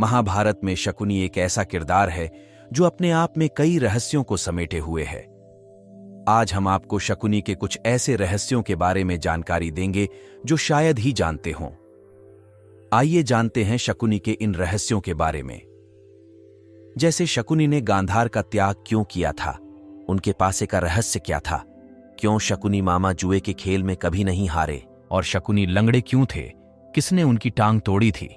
महाभारत में शकुनी एक ऐसा किरदार है जो अपने आप में कई रहस्यों को समेटे हुए है। आज हम आपको शकुनी के कुछ ऐसे रहस्यों के बारे में जानकारी देंगे जो शायद ही जानते हों। आइए जानते हैं शकुनी के इन रहस्यों के बारे में। जैसे शकुनी ने गांधार का त्याग क्यों किया था, उनके पासे का रहस्य क्या था, क्यों शकुनी मामा जुए के खेल में कभी नहीं हारे, और शकुनी लंगड़े क्यों थे, किसने उनकी टांग तोड़ी थी।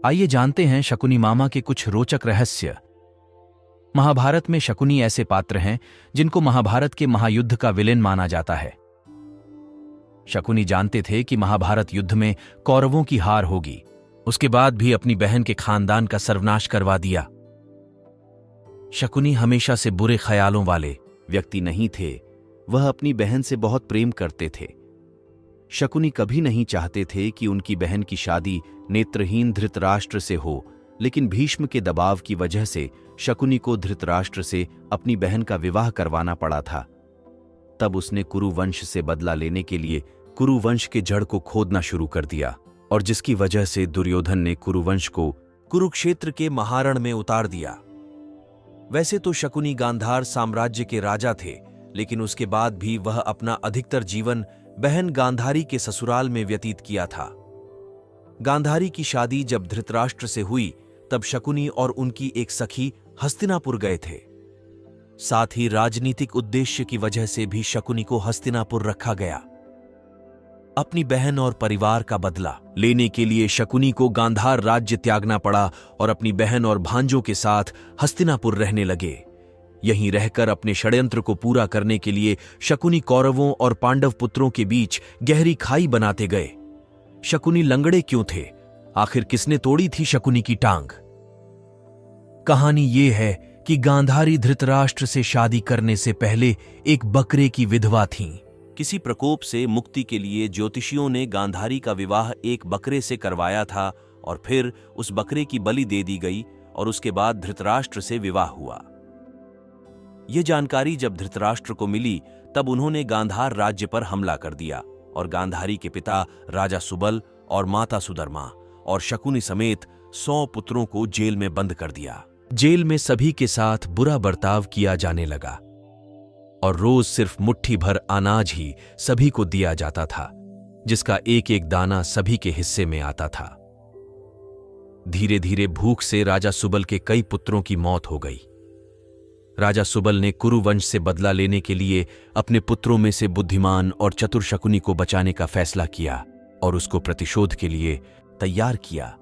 आइए जानते हैं शकुनी मामा के कुछ रोचक रहस्य। महाभारत में शकुनी ऐसे पात्र हैं जिनको महाभारत के महायुद्ध का विलेन माना जाता है। शकुनी जानते थे कि महाभारत युद्ध में कौरवों की हार होगी, उसके बाद भी अपनी बहन के खानदान का सर्वनाश करवा दिया। शकुनी हमेशा से बुरे ख्यालों वाले व्यक्ति नहीं थे, वह अपनी बहन से बहुत प्रेम करते थे। शकुनी कभी नहीं चाहते थे कि उनकी बहन की शादी नेत्रहीन धृतराष्ट्र से हो, लेकिन भीष्म के दबाव की वजह से शकुनी को धृतराष्ट्र से अपनी बहन का विवाह करवाना पड़ा था। तब उसने कुरु वंश से बदला लेने के लिए कुरु वंश के जड़ को खोदना शुरू कर दिया, और जिसकी वजह से दुर्योधन ने कुरु वंश को कुरुक्षेत्र के महारण में उतार दिया। वैसे तो शकुनी गांधार साम्राज्य के राजा थे, लेकिन उसके बाद भी वह अपना अधिकतर जीवन बहन गांधारी के ससुराल में व्यतीत किया था। गांधारी की शादी जब धृतराष्ट्र से हुई तब शकुनी और उनकी एक सखी हस्तिनापुर गए थे। साथ ही राजनीतिक उद्देश्य की वजह से भी शकुनी को हस्तिनापुर रखा गया। अपनी बहन और परिवार का बदला लेने के लिए शकुनी को गांधार राज्य त्यागना पड़ा और अपनी बहन और भांजों के साथ हस्तिनापुर रहने लगे। यहीं रहकर अपने षड्यंत्र को पूरा करने के लिए शकुनी कौरवों और पांडव पुत्रों के बीच गहरी खाई बनाते गए। शकुनी लंगड़े क्यों थे, आखिर किसने तोड़ी थी शकुनी की टांग? कहानी यह है कि गांधारी धृतराष्ट्र से शादी करने से पहले एक बकरे की विधवा थीं। किसी प्रकोप से मुक्ति के लिए ज्योतिषियों ने गांधारी का विवाह एक बकरे से करवाया था और फिर उस बकरे की बलि दे दी गई और उसके बाद धृतराष्ट्र से विवाह हुआ। यह जानकारी जब धृतराष्ट्र को मिली तब उन्होंने गांधार राज्य पर हमला कर दिया और गांधारी के पिता राजा सुबल और माता सुधर्मा और शकुनी समेत 100 पुत्रों को जेल में बंद कर दिया। जेल में सभी के साथ बुरा बर्ताव किया जाने लगा और रोज सिर्फ मुट्ठी भर अनाज ही सभी को दिया जाता था, जिसका एक एक दाना सभी के हिस्से में आता था। धीरे धीरे भूख से राजा सुबल के कई पुत्रों की मौत हो गई। राजा सुबल ने कुरु वंश से बदला लेने के लिए अपने पुत्रों में से बुद्धिमान और चतुर शकुनी को बचाने का फैसला किया और उसको प्रतिशोध के लिए तैयार किया।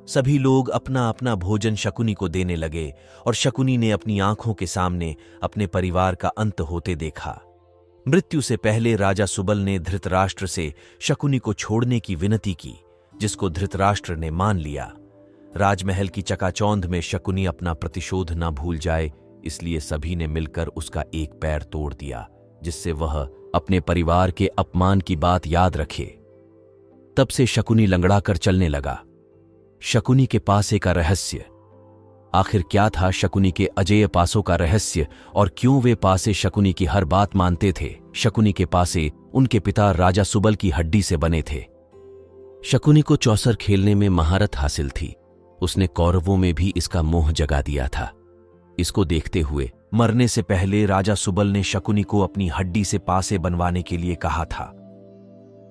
सभी लोग अपना अपना भोजन शकुनी को देने लगे और शकुनी ने अपनी आंखों के सामने अपने परिवार का अंत होते देखा। मृत्यु से पहले राजा सुबल ने धृतराष्ट्र से शकुनी को छोड़ने की विनती की, जिसको धृतराष्ट्र ने मान लिया। राजमहल की चकाचौंध में शकुनी अपना प्रतिशोध न भूल जाए, इसलिए सभी ने मिलकर उसका एक पैर तोड़ दिया, जिससे वह अपने परिवार के अपमान की बात याद रखे। तब से शकुनी लंगड़ा कर चलने लगा। शकुनी के पासे का रहस्य। आखिर क्या था शकुनी के अजेय पासों का रहस्य और क्यों वे पासे शकुनी की हर बात मानते थे? शकुनी के पासे उनके पिता राजा सुबल की हड्डी से बने थे। शकुनी को चौसर खेलने में महारत हासिल थी। उसने कौरवों में भी इसका मोह जगा दिया था। इसको देखते हुए मरने से पहले राजा सुबल ने शकुनी को अपनी हड्डी से पासे बनवाने के लिए कहा था।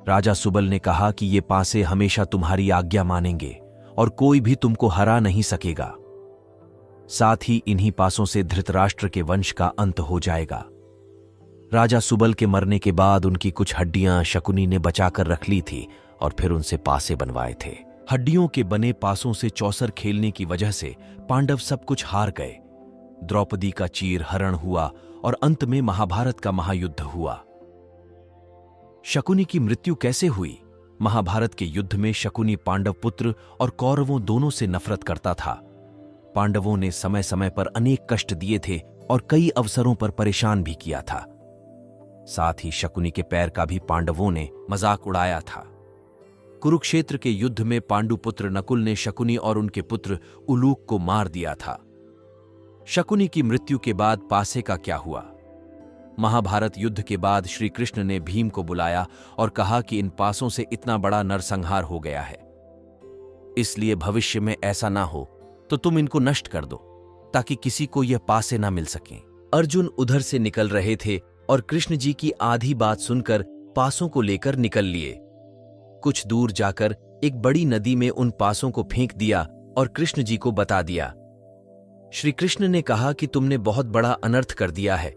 राजा सुबल ने कहा कि ये पासे हमेशा तुम्हारी आज्ञा मानेंगे और कोई भी तुमको हरा नहीं सकेगा। साथ ही इन्हीं पासों से धृतराष्ट्र के वंश का अंत हो जाएगा। राजा सुबल के मरने के बाद उनकी कुछ हड्डियां शकुनी ने बचाकर रख ली थी और फिर उनसे पासे बनवाए थे। हड्डियों के बने पासों से चौसर खेलने की वजह से पांडव सब कुछ हार गए। द्रौपदी का चीर हरण हुआ और अंत में महाभारत का महायुद्ध हुआ। शकुनी की मृत्यु कैसे हुई? महाभारत के युद्ध में शकुनी पांडव पुत्र और कौरवों दोनों से नफरत करता था। पांडवों ने समय समय पर अनेक कष्ट दिए थे और कई अवसरों पर परेशान भी किया था। साथ ही शकुनी के पैर का भी पांडवों ने मजाक उड़ाया था। कुरुक्षेत्र के युद्ध में पांडुपुत्र नकुल ने शकुनी और उनके पुत्र उलूक को मार दिया था। शकुनी की मृत्यु के बाद पासे का क्या हुआ? महाभारत युद्ध के बाद श्री कृष्ण ने भीम को बुलाया और कहा कि इन पासों से इतना बड़ा नरसंहार हो गया है। इसलिए भविष्य में ऐसा ना हो तो तुम इनको नष्ट कर दो, ताकि किसी को यह पासे ना मिल सकें। अर्जुन उधर से निकल रहे थे और कृष्ण जी की आधी बात सुनकर पासों को लेकर निकल लिए। कुछ दूर जाकर एक बड़ी नदी में उन पासों को फेंक दिया और कृष्ण जी को बता दिया। श्री कृष्ण ने कहा कि तुमने बहुत बड़ा अनर्थ कर दिया है।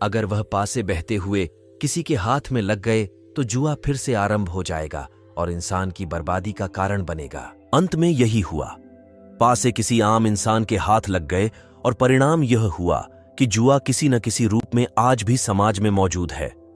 अगर वह पासे बहते हुए किसी के हाथ में लग गए तो जुआ फिर से आरंभ हो जाएगा और इंसान की बर्बादी का कारण बनेगा। अंत में यही हुआ। पासे किसी आम इंसान के हाथ लग गए और परिणाम यह हुआ कि जुआ किसी न किसी रूप में आज भी समाज में मौजूद है।